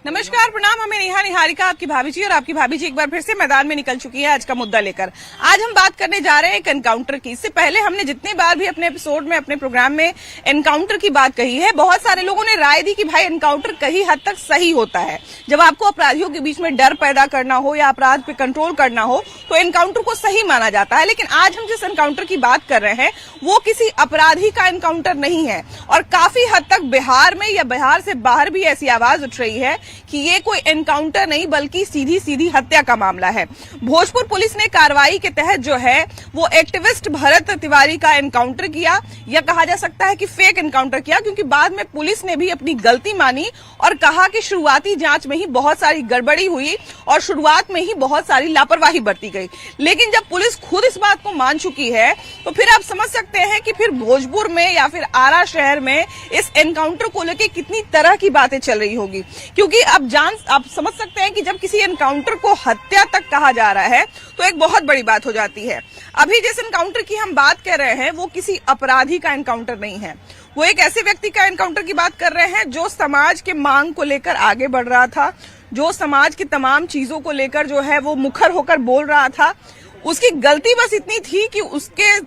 नमस्कार, प्रणाम। हमें नेहा निहारिका, आपकी भाभी जी, और आपकी भाभी जी एक बार फिर से मैदान में निकल चुकी है आज का मुद्दा लेकर। आज हम बात करने जा रहे हैं एक एनकाउंटर की। इससे पहले हमने जितनी बार भी अपने एपिसोड में, अपने प्रोग्राम में एनकाउंटर की बात कही है, बहुत सारे लोगों ने राय दी कि भाई एनकाउंटर कहीं हद तक सही होता है। जब आपको अपराधियों के बीच में डर पैदा करना हो या अपराध पे कंट्रोल करना हो तो एनकाउंटर को सही माना जाता है। लेकिन आज हम जिस एनकाउंटर की बात कर रहे हैं वो किसी अपराधी का एनकाउंटर नहीं है, और काफी हद तक बिहार में या बिहार से बाहर भी ऐसी आवाज उठ रही है कि ये कोई एनकाउंटर नहीं बल्कि सीधी सीधी हत्या का मामला है। भोजपुर पुलिस ने कार्रवाई के तहत जो है वो एक्टिविस्ट भरत तिवारी का एनकाउंटर किया, या कहा जा सकता है कि फेक एनकाउंटर किया, क्योंकि बाद में पुलिस ने भी अपनी गलती मानी और कहा कि शुरुआती जांच में ही बहुत सारी गड़बड़ी हुई और शुरुआत में ही बहुत सारी लापरवाही बरती गई। लेकिन जब पुलिस खुद इस बात को मान चुकी है तो फिर आप समझ सकते हैं कि फिर भोजपुर में या फिर आरा शहर में इस एनकाउंटर को लेकर कितनी तरह की बातें चल रही होगी। क्योंकि आप समझ सकते हैं कि जब किसी एनकाउंटर को हत्या तक कहा जा रहा है तो एक बहुत बड़ी बात हो जाती है। अभी जिस एनकाउंटर की हम बात कर रहे हैं वो किसी अपराधी का एनकाउंटर नहीं है, वो एक ऐसे व्यक्ति का एनकाउंटर की बात कर रहे हैं जो समाज के मांग को लेकर आगे बढ़ रहा था, जो समाज की तमाम चीजों को लेकर जो है वो मुखर होकर बोल रहा था। उसकी गलती बस इतनी थी कि उसके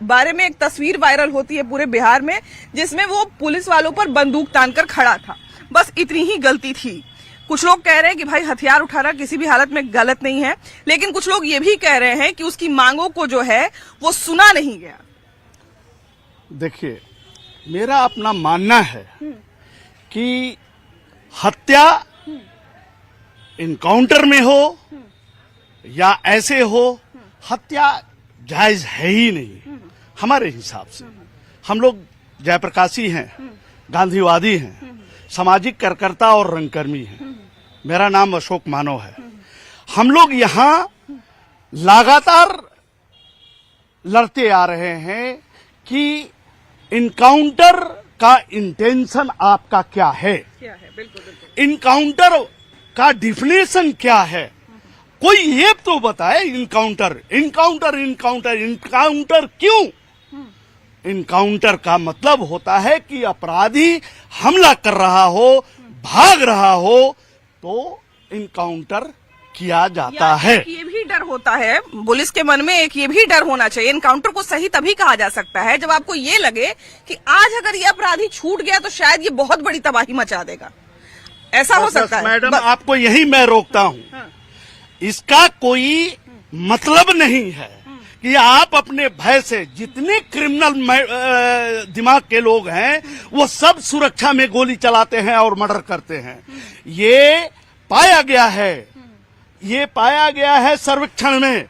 बारे में एक तस्वीर वायरल होती है पूरे बिहार में जिसमें वो पुलिस वालों पर बंदूक तानकर खड़ा था। बस इतनी ही गलती थी। कुछ लोग कह रहे हैं कि भाई हथियार उठाना किसी भी हालत में गलत नहीं है, लेकिन कुछ लोग ये भी कह रहे हैं कि उसकी मांगों को जो है वो सुना नहीं गया। देखिए, मेरा अपना मानना है कि हत्या इनकाउंटर में हो या ऐसे हो, हत्या जायज है ही नहीं हमारे हिसाब से। हम लोग जयप्रकाशी हैं, गांधीवादी हैं, सामाजिक कार्यकर्ता और रंगकर्मी हैं। मेरा नाम अशोक मानव है। हम लोग यहाँ लगातार लड़ते आ रहे हैं कि इनकाउंटर का इंटेंशन आपका क्या है, बिल्कुल। इनकाउंटर का डिफिनेशन क्या है, कोई ये तो बताए। इनकाउंटर इनकाउंटर इनकाउंटर इनकाउंटर क्यों? इनकाउंटर का मतलब होता है कि अपराधी हमला कर रहा हो, भाग रहा हो तो इनकाउंटर किया जाता है। ये भी डर होता है पुलिस के मन में, एक ये भी डर होना चाहिए। एनकाउंटर को सही तभी कहा जा सकता है जब आपको ये लगे कि आज अगर ये अपराधी छूट गया तो शायद ये बहुत बड़ी तबाही मचा देगा। ऐसा हो सकता है। मैडम, आपको यही मैं रोकता हूँ। हाँ। इसका कोई मतलब नहीं है कि आप अपने भय से, जितने क्रिमिनल दिमाग के लोग हैं वो सब सुरक्षा में गोली चलाते हैं और मर्डर करते हैं। ये पाया गया है सर्वेक्षण में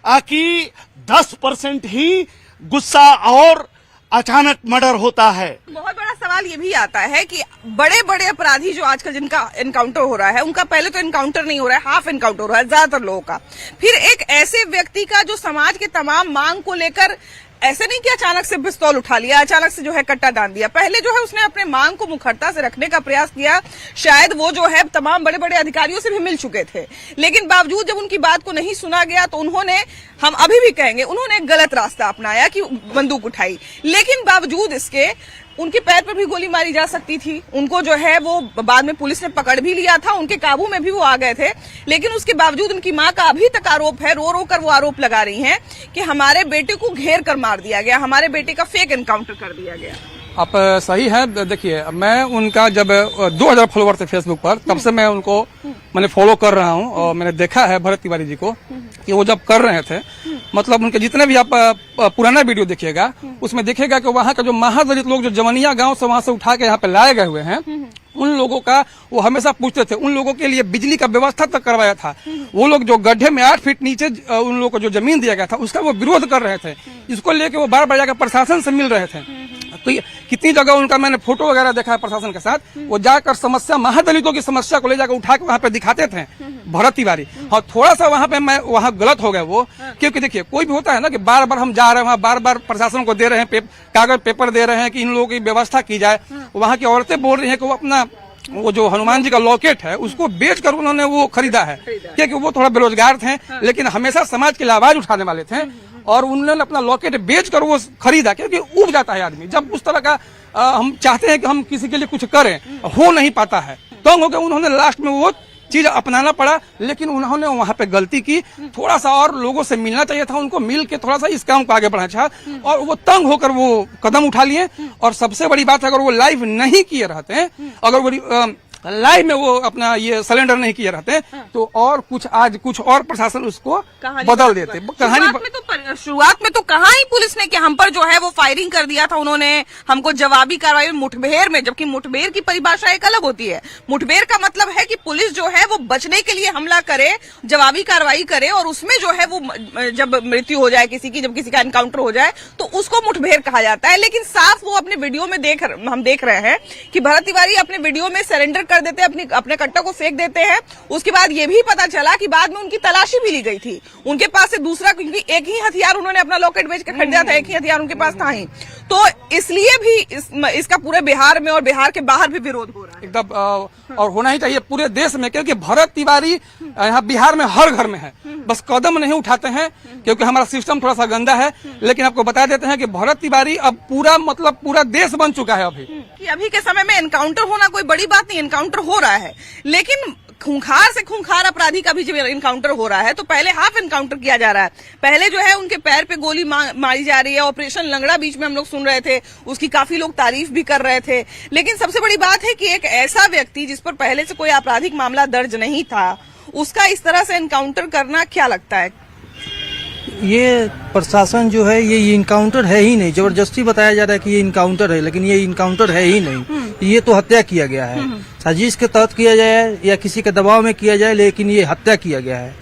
कि 10% ही गुस्सा और अचानक मर्डर होता है। बहुत बड़ा सवाल ये भी आता है कि बड़े बड़े अपराधी जो आजकल जिनका एनकाउंटर हो रहा है, उनका पहले तो एनकाउंटर नहीं हो रहा है, हाफ एनकाउंटर हो रहा है ज्यादातर लोगों का। फिर एक ऐसे व्यक्ति का जो समाज के तमाम मांग को लेकर, ऐसे नहीं कि अचानक से पिस्तौल उठा लिया, अचानक से जो है कट्टा दान दिया। पहले जो है उसने अपने मांग को मुखरता से रखने का प्रयास किया। शायद वो जो है तमाम बड़े बड़े अधिकारियों से भी मिल चुके थे, लेकिन बावजूद जब उनकी बात को नहीं सुना गया तो उन्होंने, हम अभी भी कहेंगे, उन्होंने एक गलत रास्ता अपनाया कि बंदूक उठाई। लेकिन बावजूद इसके उनके पैर पर भी गोली मारी जा सकती थी। उनको जो है वो बाद में पुलिस ने पकड़ भी लिया था, उनके काबू में भी वो आ गए थे। लेकिन उसके बावजूद उनकी मां का अभी तक आरोप है, रो रो कर वो आरोप लगा रही हैं कि हमारे बेटे को घेर कर मार दिया गया, हमारे बेटे का फेक एनकाउंटर कर दिया गया। आप सही है। देखिए, मैं उनका जब 2000 फॉलोवर थे फेसबुक पर, तब से मैं उनको मैंने फॉलो कर रहा हूं और मैंने देखा है भरत तिवारी जी को कि वो जब कर रहे थे, मतलब उनके जितने भी आप पुराना वीडियो देखिएगा उसमें देखिएगा कि वहाँ का जो महादलित लोग जो जमनिया गांव से वहां से उठा के यहाँ पे लाए गए हुए हैं, उन लोगों का वो हमेशा पूछते थे। उन लोगों के लिए बिजली का व्यवस्था तक करवाया था। वो लोग जो गड्ढे में 8 फीट नीचे उन लोगों को जो जमीन दिया गया था उसका वो विरोध कर रहे थे। इसको लेके वो बार बार जाकर प्रशासन से मिल रहे थे। तो कितनी जगह उनका मैंने फोटो वगैरह देखा है प्रशासन के साथ, वो जाकर समस्या, महादलितों की समस्या को ले जाकर उठा के वहाँ पे दिखाते थे भरत तिवारी। और थोड़ा सा वहाँ पे मैं वहाँ गलत हो गया वो, क्योंकि देखिए कोई भी होता है ना कि बार बार हम जा रहे हैं वहाँ, बार बार प्रशासन को दे रहे हैं कागज पेपर दे रहे हैं कि इन लोगों की व्यवस्था की जाए। वहाँ की औरतें बोल रही हैं कि वो अपना वो जो हनुमान जी का लॉकेट है उसको बेचकर उन्होंने वो खरीदा है, क्योंकि वो थोड़ा बेरोजगार थे लेकिन हमेशा समाज के लिए आवाज उठाने वाले थे और उन्होंने अपना लॉकेट बेचकर वो खरीदा, क्योंकि उब जाता है आदमी जब उस तरह का हम चाहते हैं कि हम किसी के लिए कुछ करें, हो नहीं पाता है। तंग होकर उन्होंने लास्ट में वो चीज अपनाना पड़ा, लेकिन उन्होंने वहां पे गलती की। थोड़ा सा और लोगों से मिलना चाहिए था, उनको मिल के थोड़ा सा इस काम को आगे बढ़ाना चाहिए, और वो तंग होकर वो कदम उठा लिए। और सबसे बड़ी बात है, अगर वो लाइव नहीं किए रहते हैं, अगर वो लाइव में वो अपना ये सिलेंडर नहीं किए रहते, तो और कुछ आज कुछ और प्रशासन उसको बदल देते। शुरुआत में तो कहाँ ही पुलिस ने कि हम पर जो है वो फायरिंग कर दिया था, उन्होंने हमको जवाबी कार्रवाई मुठभेड़ में, जबकि मुठभेड़ की परिभाषा एक अलग होती है। मुठभेड़ का मतलब है कि पुलिस जो है वो बचने के लिए हमला करे, जवाबी कार्रवाई करे, और उसमें जो है वो जब मृत्यु हो जाए किसी की, जब किसी का एनकाउंटर हो जाए तो उसको मुठभेड़ कहा जाता है। लेकिन साफ वो अपने वीडियो में हम देख रहे हैं कि भरत तिवारी अपने वीडियो में सरेंडर कर देते हैं, अपने कट्टा को फेंक देते हैं। उसके बाद ये भी पता चला कि बाद में उनकी तलाशी भी ली गई थी, उनके पास से दूसरा, क्योंकि एक ही हथियार उन्होंने अपना लॉकेट बेच के खरीदा था, एक ही हथियार उनके पास था ही, तो इसलिए भी इसका पूरे बिहार में और बिहार के बाहर भी विरोध हो रहा है एकदम, और होना ही चाहिए पूरे देश में, क्योंकि भरत तिवारी यहाँ बिहार में हर घर में है, बस कदम नहीं उठाते हैं क्योंकि हमारा सिस्टम थोड़ा सा गंदा है। लेकिन आपको बता देते हैं कि भरत तिवारी अब पूरा देश बन चुका है। अभी के समय में एनकाउंटर होना कोई बड़ी बात नहीं, एनकाउंटर हो रहा है, लेकिन खूंखार से खूंखार अपराधी का भी जब इनकाउंटर हो रहा है तो पहले हाफ इनकाउंटर किया जा रहा है। पहले जो है उनके पैर पे गोली मारी जा रही है। ऑपरेशन लंगड़ा बीच में हम लोग सुन रहे थे, उसकी काफी लोग तारीफ भी कर रहे थे। लेकिन सबसे बड़ी बात है कि एक ऐसा व्यक्ति जिस पर पहले से कोई आपराधिक मामला दर्ज नहीं था, उसका इस तरह से एनकाउंटर करना क्या लगता है? ये प्रशासन जो है ये इनकाउंटर है ही नहीं। जबरदस्ती बताया जा रहा है कि ये इनकाउंटर है, लेकिन ये इनकाउंटर है ही नहीं। ये तो हत्या किया गया है, साजिश के तहत किया जाए या किसी के दबाव में किया जाए, लेकिन ये हत्या किया गया है।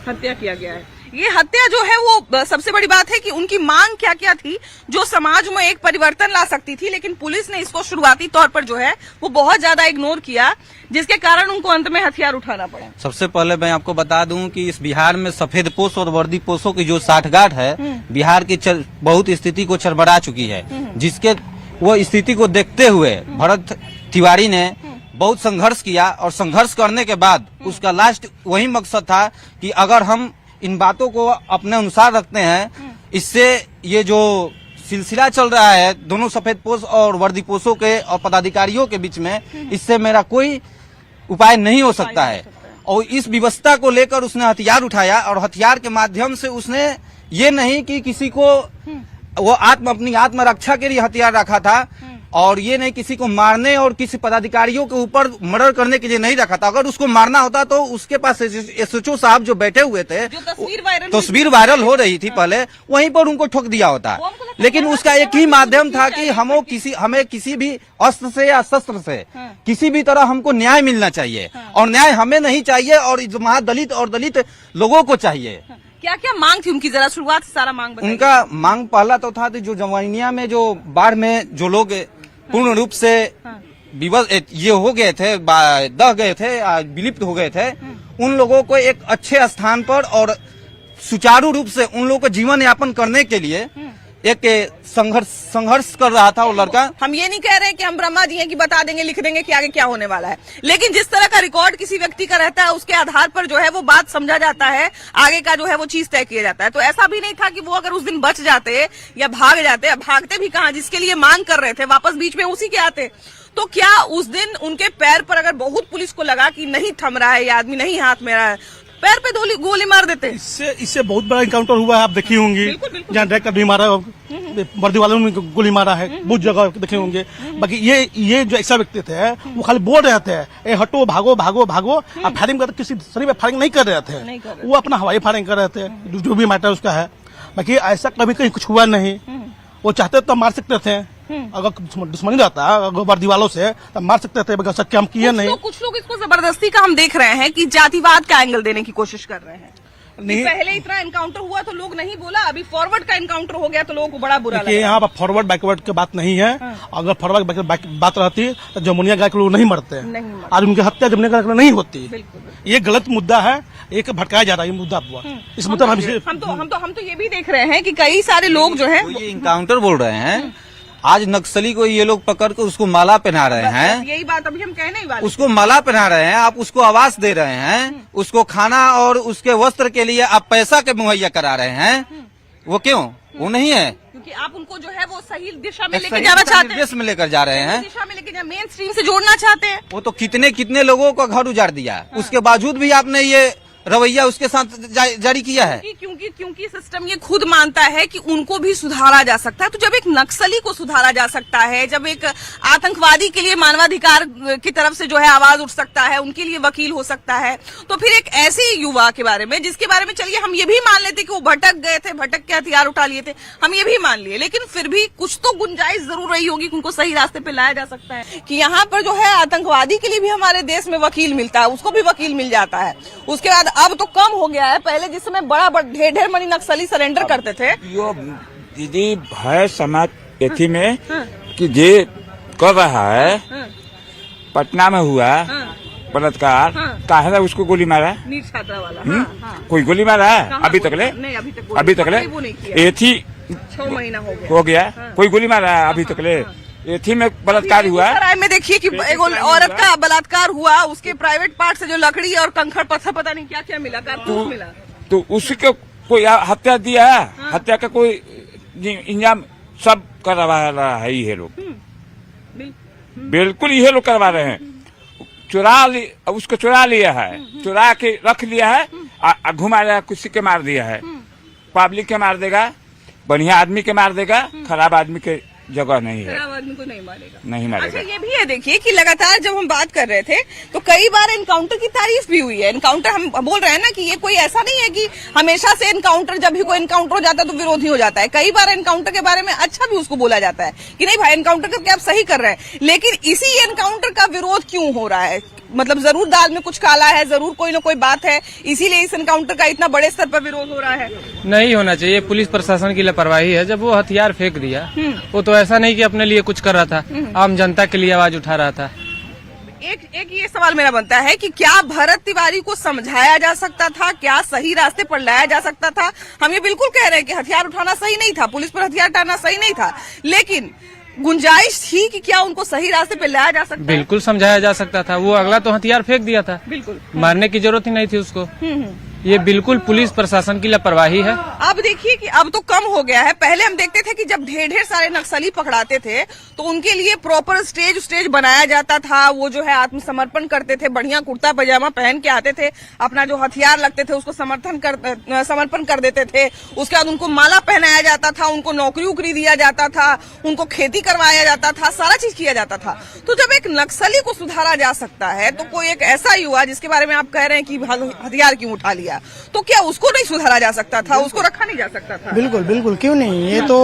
हत्या किया गया है। ये हत्या जो है वो सबसे बड़ी बात है कि उनकी मांग क्या क्या थी जो समाज में एक परिवर्तन ला सकती थी, लेकिन पुलिस ने इसको शुरुआती तौर पर जो है वो बहुत ज्यादा इग्नोर किया, जिसके कारण उनको अंत में हथियार उठाना पड़ा। सबसे पहले मैं आपको बता दूं कि इस बिहार में सफेद पोश और वर्दी पोशों की जो साठगांठ है, बिहार की बहुत स्थिति को चरमरा चुकी है, जिसके वो स्थिति को देखते हुए भरत तिवारी ने बहुत संघर्ष किया, और संघर्ष करने के बाद उसका लास्ट वही मकसद था कि अगर हम इन बातों को अपने अनुसार रखते हैं, इससे ये जो सिलसिला चल रहा है दोनों सफेद पोश और वर्दी पोशों के और पदाधिकारियों के बीच में, इससे मेरा कोई उपाय नहीं हो सकता है। और इस व्यवस्था को लेकर उसने हथियार उठाया, और हथियार के माध्यम से उसने ये नहीं कि किसी को वो अपनी आत्मरक्षा के लिए हथियार रखा था, और ये नहीं किसी को मारने और किसी पदाधिकारियों के ऊपर मर्डर करने के लिए नहीं रखा था। अगर उसको मारना होता तो उसके पास एसएचओ साहब जो बैठे हुए थे, तस्वीर वायरल हो रही थी पहले, वहीं पर उनको ठोक दिया होता। लेकिन उसका एक ही माध्यम था कि हमें किसी भी अस्त्र से या शस्त्र से किसी भी तरह हमको न्याय मिलना चाहिए, और न्याय हमें नहीं चाहिए और महादलित और दलित लोगों को चाहिए। क्या क्या मांग थी उनकी, जरा शुरुआत से सारा मांग बताइए। उनका मांग पहला तो था जो जमुनिया में जो बाढ़ में जो लोग पूर्ण रूप से ये हो गए थे, दह गए थे, विलुप्त हो गए थे, उन लोगों को एक अच्छे स्थान पर और सुचारू रूप से उन लोगों को जीवन यापन करने के लिए एक संघर्ष कर रहा था वो लड़का। हम ये नहीं कह रहे हैं कि हम ब्रह्मा जी हैं कि बता देंगे लिख देंगे कि आगे क्या होने वाला है, लेकिन जिस तरह का रिकॉर्ड किसी व्यक्ति का रहता है उसके आधार पर जो है वो बात समझा जाता है, आगे का जो है वो चीज तय किया जाता है। तो ऐसा भी नहीं था कि वो अगर उस दिन बच जाते या भाग जाते, भागते भी कहाँ, जिसके लिए मांग कर रहे थे वापस बीच में उसी के आते। तो क्या उस दिन उनके पैर पर अगर बहुत पुलिस को लगा कि नहीं थम रहा है, ये आदमी नहीं हाथ में रहा है, पैर पे गोली मार देते? इससे बहुत बड़ा इनकाउंटर हुआ है, आप देखी होंगी, जहाँ डायरेक्ट कभी मारा, वर्दी वालों ने गोली मारा है, बहुत जगह देखे होंगे। बाकी ये जो ऐसा व्यक्ति थे वो खाली बोल रहे थे ए हटो भागो भागो भागो, अब फायरिंग करते किसी शरीर में फायरिंग नहीं कर रहे थे, वो अपना हवाई फायरिंग कर रहे थे, जो भी मैटर उसका है। बाकी ऐसा कभी कहीं कुछ हुआ नहीं, वो चाहते तो मार सकते थे, अगर दुश्मनी रहता अगर वर्दी वालों से तो मार सकते थे, बगैर हम किए नहीं। कुछ लोग इसको जबरदस्ती का हम देख रहे हैं कि जातिवाद का एंगल देने की कोशिश कर रहे हैं। नहीं, पहले इतना एनकाउंटर हुआ तो लोग नहीं बोला, अभी फॉरवर्ड का एनकाउंटर हो गया तो लोगों को बड़ा बुरा लगा। यहाँ पर फॉरवर्ड बैकवर्ड की बात नहीं है। अगर फॉरवर्ड बैकवर्ड बात रहती तो जमुनिया गाय के लोग नहीं मरते, और उनकी हत्या जमुनिया गाय के नहीं होती। ये गलत मुद्दा है, एक भटकाया जा रहा है ये मुद्दा हुआ। इस मुद्दा हम तो ये भी देख रहे हैं कि कई सारे लोग जो है ये इनकाउंटर बोल रहे हैं, आज नक्सली को ये लोग पकड़ कर उसको माला पहना रहे हैं। यही बात अभी हम कहने ही वाले, उसको माला पहना रहे हैं, आप उसको आवास दे रहे हैं, उसको खाना और उसके वस्त्र के लिए आप पैसा के मुहैया करा रहे हैं। वो क्यों? वो नहीं है, क्योंकि आप उनको जो है वो सही दिशा में एक लेके सही जाना चाहते हैं, निर्देश में लेकर जा रहे हैं। दिशा में लेके मेन स्ट्रीम से जोड़ना चाहते हैं। वो तो कितने कितने लोगों का घर उजाड़ दिया, उसके बावजूद भी आपने ये रवैया उसके साथ जारी किया है। क्योंकि सिस्टम ये खुद मानता है कि उनको भी सुधारा जा सकता है। तो जब एक नक्सली को सुधारा जा सकता है, जब एक आतंकवादी के लिए मानवाधिकार की तरफ से जो है आवाज उठ सकता है, उनके लिए वकील हो सकता है, तो फिर एक ऐसे युवा के बारे में, जिसके बारे में चलिए हम ये भी मान लेते कि वो भटक गए थे, भटक के हथियार उठा लिए थे, हम ये भी मान लिए, लेकिन फिर भी कुछ तो गुंजाइश जरूर रही होगी कि उनको सही रास्ते पे लाया जा सकता है। कि यहाँ पर जो है आतंकवादी के लिए भी हमारे देश में वकील मिलता है, उसको भी वकील मिल जाता है। उसके बाद अब तो कम हो गया है, पहले जिस समय बड़ा ढेर मनी नक्सली सरेंडर करते थे। यो दीदी है समाज एथी में कि जे कर रहा है, पटना में हुआ बलात्कार, काहे उसको गोली मारा? नीट छात्रा वाला। कोई गोली मारा है अभी तक ले? नहीं, अभी तक ले एथी एथी 6 महीना हो गया। कोई गोली मारा है अभी तक ले? एथी में बलात्कार हुआ। बेगूसराय में देखिए कि एक औरत का बलात्कार हुआ, उसके प्राइवेट पार्ट से जो लकड़ी और कंकड़ पत्थर पता नहीं क्या क्या मिला, कारतूस मिला। तो उसके कोई हत्या दिया है? हत्या का कोई इंजाम सब करवा रहा है ये लोग, बिल्कुल ये लोग करवा रहे हैं। उसको चुरा लिया है, चुरा के रख लिया है, घुमा लिया, किसी के मार दिया है। पब्लिक के मार देगा, बढ़िया आदमी के मार देगा, खराब आदमी के जगह नहीं है, खराब आदमी को नहीं मारेगा, नहीं मारेगा। अच्छा, ये भी है देखिए कि लगातार जब हम बात कर रहे थे तो कई बार एनकाउंटर की तारीफ भी हुई है। एनकाउंटर हम बोल रहे हैं ना कि ये कोई ऐसा नहीं है कि हमेशा से एनकाउंटर, जब भी कोई एनकाउंटर हो जाता है तो विरोधी हो जाता है। कई बार एनकाउंटर के बारे में अच्छा भी उसको बोला जाता है कि नहीं भाई एनकाउंटर करके आप सही कर रहे हैं, लेकिन इसी एनकाउंटर का विरोध क्यों हो रहा है? मतलब जरूर दाल में कुछ काला है, जरूर कोई ना कोई बात है, इसीलिए इस एनकाउंटर का इतना बड़े स्तर पर विरोध हो रहा है। नहीं होना चाहिए, पुलिस प्रशासन की लापरवाही है। जब वो हथियार फेंक दिया, वो तो ऐसा नहीं कि अपने लिए कुछ कर रहा था, आम जनता के लिए आवाज उठा रहा था। एक ये सवाल मेरा बनता है कि क्या भरत तिवारी को समझाया जा सकता था? क्या सही रास्ते पर लाया जा सकता था? हम ये बिल्कुल कह रहे हैं कि हथियार उठाना सही नहीं था, पुलिस पर हथियार डालना सही नहीं था, लेकिन गुंजाइश थी कि क्या उनको सही रास्ते पे लाया जा सकता? बिल्कुल समझाया जा सकता था। वो अगला तो हथियार फेंक दिया था, बिल्कुल मारने की जरूरत ही नहीं थी उसको। ये बिल्कुल पुलिस प्रशासन की लापरवाही है। अब देखिए कि अब तो कम हो गया है। पहले हम देखते थे कि जब ढेर सारे नक्सली पकड़ाते थे तो उनके लिए प्रॉपर स्टेज बनाया जाता था। वो जो है आत्मसमर्पण करते थे, बढ़िया कुर्ता पजामा पहन के आते थे, अपना जो हथियार लगते थे उसको समर्पण कर देते थे। उसके बाद उनको माला पहनाया जाता था, उनको नौकरी उकरी दिया जाता था, उनको खेती करवाया जाता था, सारा चीज किया जाता था। तो जब एक नक्सली को सुधारा जा सकता है तो कोई एक ऐसा युवा जिसके बारे में आप कह रहे हैं कि हथियार क्यों उठा लिया, तो क्या उसको नहीं सुधारा जा सकता था? उसको रखा नहीं जा सकता था? बिल्कुल बिल्कुल, क्यों नहीं। ये तो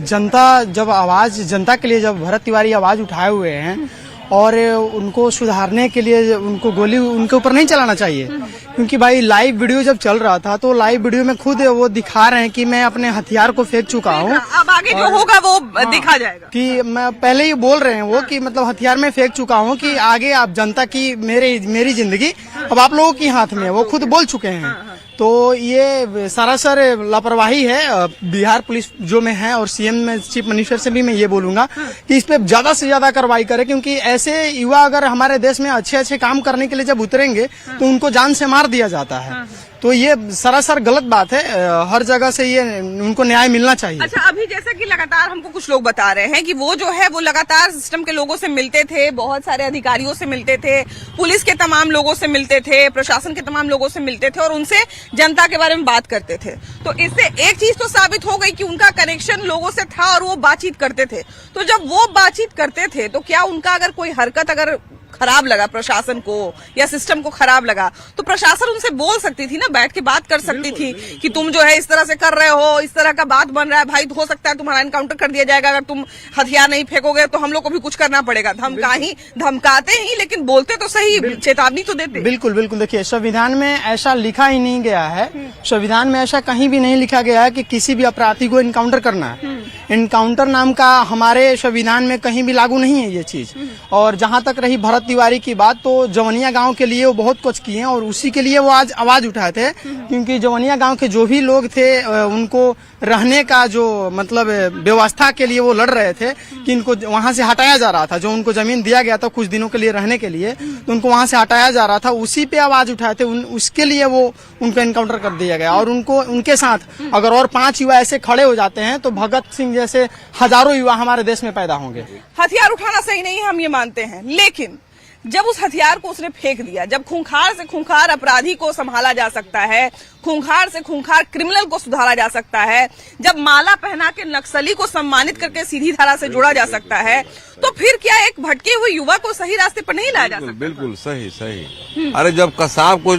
जनता जब आवाज, जनता के लिए जब भरत तिवारी आवाज उठाए हुए हैं और उनको सुधारने के लिए उनको गोली उनके ऊपर नहीं चलाना चाहिए। क्योंकि भाई लाइव वीडियो जब चल रहा था तो लाइव वीडियो में खुद वो दिखा रहे हैं कि मैं अपने हथियार को फेंक चुका हूँ। अब आगे जो होगा वो दिखा जाएगा कि मैं पहले ही बोल रहे हैं वो कि मतलब हथियार में फेंक चुका हूँ कि आगे आप जनता की मेरी जिंदगी अब आप लोगों के हाथ में है, वो खुद बोल चुके हैं। तो ये सरासर लापरवाही है बिहार पुलिस जो में है, और सीएम में चीफ मिनिस्टर से भी मैं ये बोलूंगा कि इस पे ज्यादा से ज्यादा कार्रवाई करे। क्योंकि ऐसे युवा अगर हमारे देश में अच्छे काम करने के लिए जब उतरेंगे तो उनको जान से मार दिया जाता है। तो ये सरासर गलत बात है, हर जगह से ये उनको न्याय मिलना चाहिए। अच्छा, अभी जैसा कि लगातार हमको कुछ लोग बता रहे हैं कि वो जो है वो लगातार सिस्टम के लोगों से मिलते थे, बहुत सारे अधिकारियों से मिलते थे, पुलिस के तमाम लोगों से मिलते थे, प्रशासन के तमाम लोगों से मिलते थे और उनसे जनता के बारे में बात करते थे। तो इससे एक चीज तो साबित हो गई कि उनका कनेक्शन लोगों से था और वो बातचीत करते थे। तो जब वो बातचीत करते थे तो क्या उनका अगर कोई हरकत अगर खराब लगा प्रशासन को या सिस्टम को खराब लगा तो प्रशासन उनसे बोल सकती थी ना, बैठ के बात कर सकती थी कि तुम जो है इस तरह से कर रहे हो, इस तरह का बात बन रहा है भाई, हो सकता है तुम्हारा एनकाउंटर कर दिया जाएगा, अगर तुम हथियार नहीं फेंकोगे तो हम लोग को भी कुछ करना पड़ेगा। धमकाते ही, लेकिन बोलते तो सही, चेतावनी तो देते। बिल्कुल बिल्कुल, देखिए संविधान में ऐसा लिखा ही नहीं गया है, संविधान में ऐसा कहीं भी नहीं लिखा गया है कि किसी भी अपराधी को एनकाउंटर करना है। एनकाउंटर नाम का हमारे संविधान में कहीं भी लागू नहीं है ये चीज। और जहां तक रही भरत भरत तिवारी की बात, तो जवनिया गांव के लिए वो बहुत कुछ किए हैं और उसी के लिए वो आज आवाज उठाए थे, क्योंकि जवनिया गांव के जो भी लोग थे उनको रहने का जो मतलब व्यवस्था के लिए वो लड़ रहे थे कि इनको वहां से हटाया जा रहा था। जो उनको जमीन दिया गया था कुछ दिनों के लिए रहने के लिए, तो उनको वहां से हटाया जा रहा था, उसी पे आवाज उठाए थे। उसके लिए वो उनको एनकाउंटर कर दिया गया। और उनको उनके साथ अगर और 5 युवा ऐसे खड़े हो जाते हैं तो भगत सिंह जैसे हजारों युवा हमारे देश में पैदा होंगे। हथियार उठाना सही नहीं है, हम ये मानते हैं, लेकिन जब उस हथियार को उसने फेंक दिया, जब खूंखार से खूंखार अपराधी को संभाला जा सकता है, खूंखार से खूंखार क्रिमिनल को सुधारा जा सकता है, जब माला पहना के नक्सली को सम्मानित करके सीधी धारा से जोड़ा जा सकता है, तो फिर क्या एक भटके हुए युवा को सही रास्ते पर नहीं लाया जा सकता? बिल्कुल सही। अरे जब कसाब को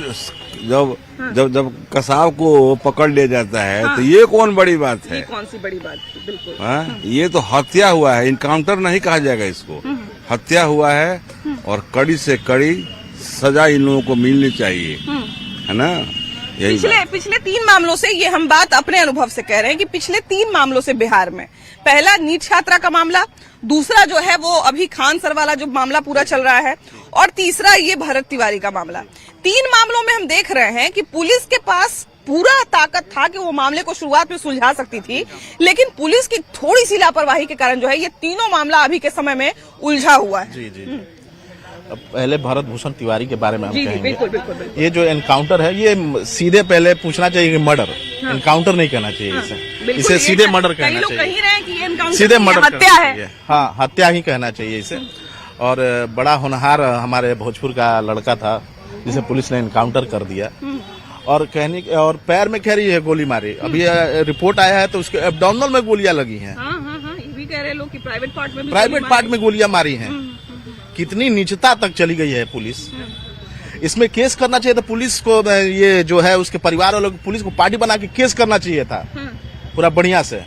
जब कसाब को पकड़ लिया जाता है तो ये कौन बड़ी बात है? कौन सी बड़ी बात है? बिल्कुल। ये तो हत्या हुआ है, इनकाउंटर नहीं कहा जाएगा इसको, हत्या हुआ है और कड़ी से कड़ी सजा इन लोगों को मिलनी चाहिए, है ना? पिछले 3 मामलों से, ये हम बात अपने अनुभव से कह रहे हैं कि पिछले 3 मामलों से बिहार में, पहला नीट छात्रा का मामला, दूसरा जो है वो अभी खान सर वाला जो मामला पूरा चल रहा है, और तीसरा ये भरत तिवारी का मामला। 3 मामलों में हम देख रहे हैं कि पुलिस के पास पूरा ताकत था कि वो मामले को शुरुआत में सुलझा सकती थी, लेकिन पुलिस की थोड़ी सी लापरवाही के कारण जो है ये तीनों मामला अभी के समय में उलझा हुआ है। जी। अब पहले भरत भूषण तिवारी के बारे में हम कहेंगे। बिल्कुल। ये जो एनकाउंटर है ये सीधे पहले पूछना चाहिए कि मर्डर, एनकाउंटर नहीं कहना चाहिए इसे सीधे मर्डर कहना चाहिए, सीधे मर्डर हत्या है। हाँ, हत्या ही कहना चाहिए इसे। और बड़ा होनहार हमारे भोजपुर का लड़का था जिसे पुलिस ने एनकाउंटर कर दिया, और और पैर में कह रही है गोली मारी। अभी रिपोर्ट आया है तो उसके एब्डोमिनल में गोलियां लगी हैं। ये भी कह रहे लोग कि प्राइवेट पार्ट में गोलियां मारी हैं। कितनी नीचता तक चली गई है पुलिस। इसमें केस करना चाहिए था पुलिस को, ये जो है उसके परिवार वालों को पुलिस को पार्टी बना के केस करना चाहिए था पूरा बढ़िया से,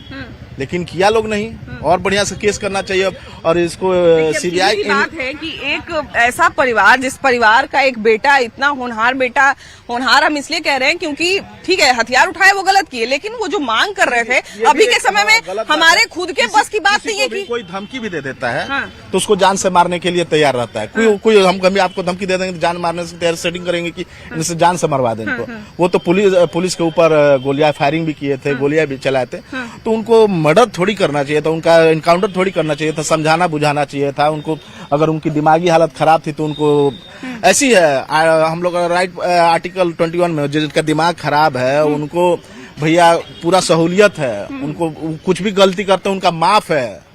लेकिन किया लोग नहीं। और बढ़िया से केस करना चाहिए। और इसको सीबीआई बात है कि एक ऐसा परिवार, जिस परिवार का एक बेटा, इतना होनहार हम इसलिए कह रहे हैं क्योंकि ठीक है हथियार उठाए वो गलत किए, लेकिन वो जो मांग कर रहे थे अभी के समय में हमारे खुद के बस की बात नहीं है कि कोई धमकी भी दे देता है तो उसको जान से मारने के लिए तैयार रहता है। कोई हम कभी आपको धमकी दे देंगे तो जान मारने से तैयार, सेटिंग करेंगे कि इनसे जान से मरवा दें इनको। वो तो पुलिस के ऊपर गोलियां फायरिंग भी किए थे, गोलियां भी चलाए थे, तो उनको मर्डर थोड़ी करना चाहिए था, उनका एनकाउंटर थोड़ी करना चाहिए था, समझाना बुझाना चाहिए था उनको। अगर उनकी दिमागी हालत खराब थी तो उनको ऐसी है, हम लोग राइट आर्टिकल 21 में जिनका दिमाग खराब है उनको भैया पूरा सहूलियत है, उनको कुछ भी गलती करते हैं उनका माफ है।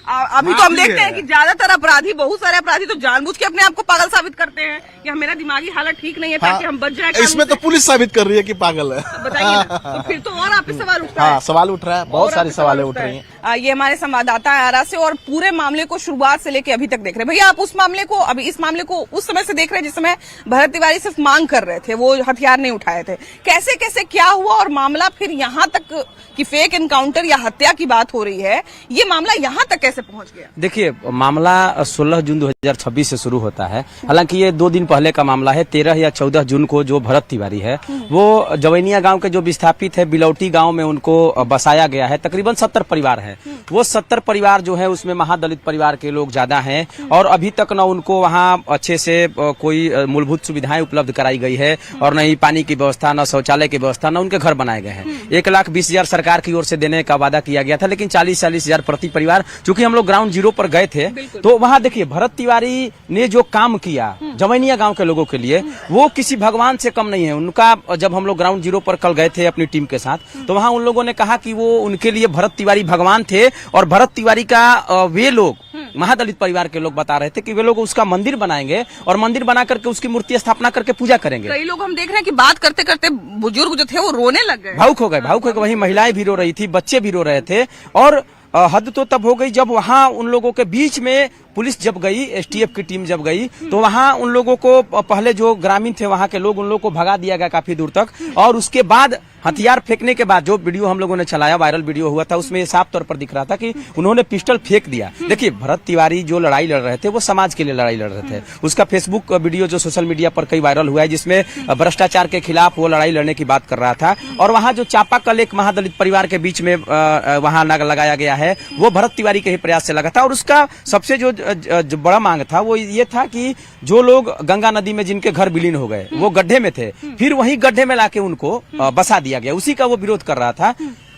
अभी तो हम देखते हैं कि ज्यादातर अपराधी, बहुत सारे अपराधी तो जानबूझ के अपने आप को पागल साबित करते हैं कि मेरा दिमागी हालत ठीक नहीं है ताकि हम बच जाए। इसमें तो पुलिस साबित कर रही है कि पागल है। बताइए ना, तो फिर तो और आप पे सवाल उठ रहा है। सवाल उठ रहा है, बहुत सारे सवाल उठ रही हैं। ये हमारे संवाददाता आरा से और पूरे मामले को शुरुआत से लेके अभी तक देख रहे हैं। भैया आप उस मामले को, अभी इस मामले को उस समय से देख रहे हैं जिस समय भरत तिवारी सिर्फ मांग कर रहे थे, वो हथियार नहीं उठाए थे। कैसे कैसे क्या हुआ और मामला फिर यहाँ तक कि फेक एनकाउंटर या हत्या की बात हो रही है, ये मामला यहाँ तक कैसे पहुंच गया? देखिए, मामला 16 जून 2026 से शुरू होता है। हालांकि ये 2 दिन पहले का मामला है। 13 या 14 जून को जो भरत तिवारी है वो जवैनिया गांव के जो विस्थापित है बिलौटी गांव में उनको बसाया गया है। तकरीबन 70 परिवार है। वो 70 परिवार जो है उसमें महादलित परिवार के लोग ज्यादा हैं और अभी तक न उनको वहाँ अच्छे से कोई मूलभूत सुविधाएं उपलब्ध कराई गई है और न ही पानी की व्यवस्था, न शौचालय की व्यवस्था, न उनके घर बनाए गए हैं। 1,20,000 सरकार की ओर से देने का वादा किया गया था, लेकिन 40,000 प्रति परिवार। चूंकि हम लोग ग्राउंड जीरो पर गए थे तो वहाँ देखिए भरत तिवारी ने जो काम किया जवैनिया गांव के लोगों के लिए, वो किसी भगवान से कम नहीं है। उनका जब हम लोग ग्राउंड जीरो पर कल गए थे अपनी टीम के साथ, तो वहाँ उन लोगों ने कहा कि वो उनके लिए भरत तिवारी भगवान थे और भरत तिवारी का वे लोग महादलित परिवार के लोग बता रहे थे कि वे लोग उसका मंदिर बनाएंगे और मंदिर बना करके उसकी मूर्ति स्थापना करके पूजा करेंगे। कई लोग हम देख रहे हैं कि बात करते करते बुजुर्ग जो थे वो रोने लग गए, भावुक हो गए। वहीं महिलाएं भी रो रही थी, बच्चे भी रो रहे थे। और हद तो तब हो गई जब वहाँ उन लोगों के बीच में पुलिस जब गई, एसटीएफ की टीम जब गई, तो वहाँ उन लोगों को, पहले जो ग्रामीण थे वहाँ के लोग, उन लोगों को भगा दिया गया काफी दूर तक। और उसके बाद हथियार फेंकने के बाद जो वीडियो हम लोगों ने चलाया, वायरल वीडियो हुआ था, उसमें साफ तौर पर दिख रहा था कि उन्होंने पिस्टल फेंक दिया। देखिए, भरत तिवारी जो लड़ाई लड़ रहे थे वो समाज के लिए लड़ाई लड़ रहे थे। उसका फेसबुक वीडियो जो सोशल मीडिया पर कई वायरल हुआ है, जिसमें भ्रष्टाचार के खिलाफ वो लड़ाई लड़ने की बात कर रहा था। और वहाँ जो चापाकल एक महादलित परिवार के बीच में वहाँ लगाया गया है, वो भरत तिवारी के ही प्रयास से लगा था। और उसका सबसे जो जो बड़ा मांग था वो ये था कि जो लोग गंगा नदी में जिनके घर विलीन हो गए वो गड्ढे में थे, फिर वहीं गड्ढे में लाके उनको बसा दिया गया, उसी का वो विरोध कर रहा था।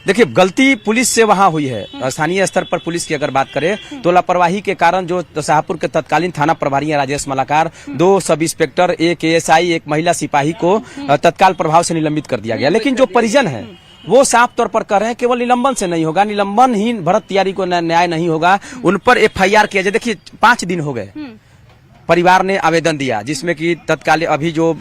देखिए गलती पुलिस से वहां हुई है। स्थानीय स्तर पर पुलिस की अगर बात करें तो लापरवाही के कारण जो शाहपुर के तत्कालीन थाना प्रभारी हैं Rajesh Malakar, 2 sub inspector, 1 ASI, 1 महिला सिपाही को तत्काल प्रभाव से निलंबित कर दिया गया। लेकिन जो परिजन है वो साफ तौर पर कह रहे हैं केवल निलंबन से नहीं होगा, निलंबन ही भरत तिवारी को न्याय नहीं होगा, उन पर FIR किया जाए। देखिए 5 दिन हो गए, परिवार ने आवेदन दिया जिसमें कि तत्कालीन अभी जो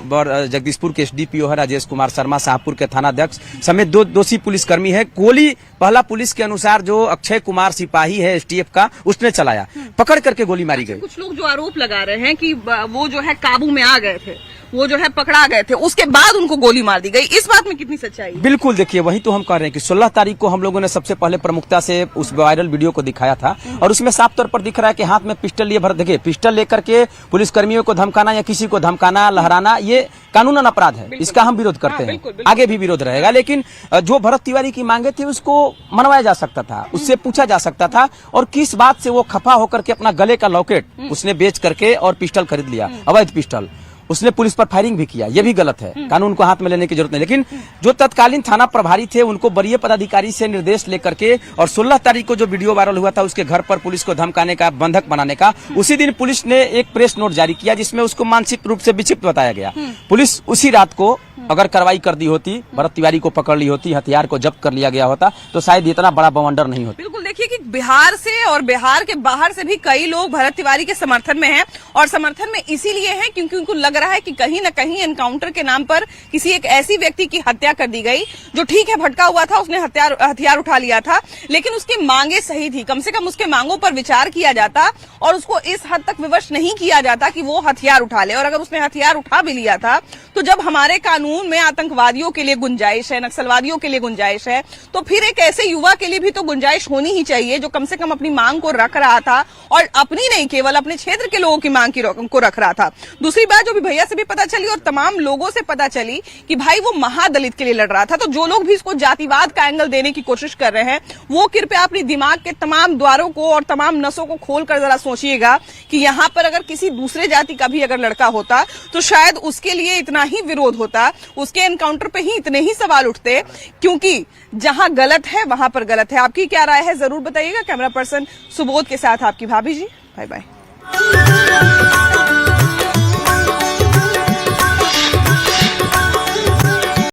जगदीशपुर के SDPO है राजेश कुमार शर्मा, शाहपुर के थानाध्यक्ष समेत 2 दोषी पुलिसकर्मी है। गोली पहला पुलिस के अनुसार जो अक्षय कुमार सिपाही है STF का, उसने चलाया, पकड़ करके गोली मारी गई। कुछ लोग जो आरोप लगा रहे हैं कि वो जो है काबू में आ गए थे, वो जो है पकड़ा गए थे, उसके बाद उनको गोली मार दी गई, इस बात में कितनी सच्चाई है? बिल्कुल, देखिए वही तो हम कह रहे हैं कि 16 तारीख को हम लोगों ने सबसे पहले प्रमुखता से उस वायरल वीडियो को दिखाया था और उसमें साफ तौर पर दिख रहा है कि हाथ में पिस्टल लिए भरत, देखिए पिस्टल लेकर के पुलिसकर्मियों को धमकाना या किसी को धमकाना, लहराना, ये कानूनन अपराध है, इसका हम विरोध करते हैं, आगे भी विरोध रहेगा। लेकिन जो भरत तिवारी की मांगे थी उसको मनवाया जा सकता था, उससे पूछा जा सकता था और किस बात से वो खफा होकर के अपना गले का लॉकेट उसने बेच करके और पिस्टल खरीद लिया, अवैध पिस्टल, उसने पुलिस पर फायरिंग भी किया, ये भी गलत है, कानून को हाथ में लेने की जरूरत नहीं। लेकिन जो तत्कालीन थाना प्रभारी थे उनको वरीय पदाधिकारी से निर्देश लेकर के और 16 तारीख को जो वीडियो वायरल हुआ था उसके घर पर पुलिस को धमकाने का, बंधक बनाने का, उसी दिन पुलिस ने एक प्रेस नोट जारी किया जिसमें उसको मानसिक रूप से विक्षिप्त बताया गया। पुलिस उसी रात को अगर कार्रवाई कर दी होती, भरत तिवारी को पकड़ ली होती, हथियार को जब्त कर लिया गया होता तो शायद इतना बड़ा बवंडर नहीं होता। बिल्कुल, देखिए कि बिहार से और बिहार के बाहर से भी कई लोग भरत तिवारी के समर्थन में हैं और समर्थन में इसीलिए हैं क्योंकि उनको लग रहा है कि कहीं न कहीं एनकाउंटर के नाम पर किसी एक ऐसी व्यक्ति की हत्या कर दी गई जो ठीक है भटका हुआ था, उसने हथियार उठा लिया था, लेकिन उसकी मांगे सही थी। कम से कम उसके मांगों पर विचार किया जाता और उसको इस हद तक विवश नहीं किया जाता कि वो हथियार उठा ले। और अगर उसने हथियार उठा भी लिया था तो जब हमारे कानून में आतंकवादियों के लिए गुंजाइश है, नक्सलवादियों के लिए गुंजाइश है, तो फिर एक ऐसे युवा के लिए भी तो गुंजाइश होनी ही चाहिए जो कम से कम अपनी मांग को रख रहा था और अपनी नहीं केवल अपने क्षेत्र के लोगों की मांग को रख रहा था। दूसरी बात जो भी भैया से भी पता चली और तमाम लोगों से पता चली कि भाई वो महादलित के लिए लड़ रहा था। तो जो लोग भी इसको जातिवाद का एंगल देने की कोशिश कर रहे हैं वो कृपया अपनी दिमाग के तमाम द्वारों को और तमाम नसों को खोलकर जरा सोचिएगा कि यहाँ पर अगर किसी दूसरे जाति का भी अगर लड़का होता तो शायद उसके लिए इतना ही विरोध होता, उसके एनकाउंटर पे ही इतने ही सवाल उठते, क्योंकि जहां गलत है वहां पर गलत है। आपकी क्या राय है जरूर बताइएगा। कैमरा पर्सन सुबोध के साथ आपकी भाभी जी। Bye bye.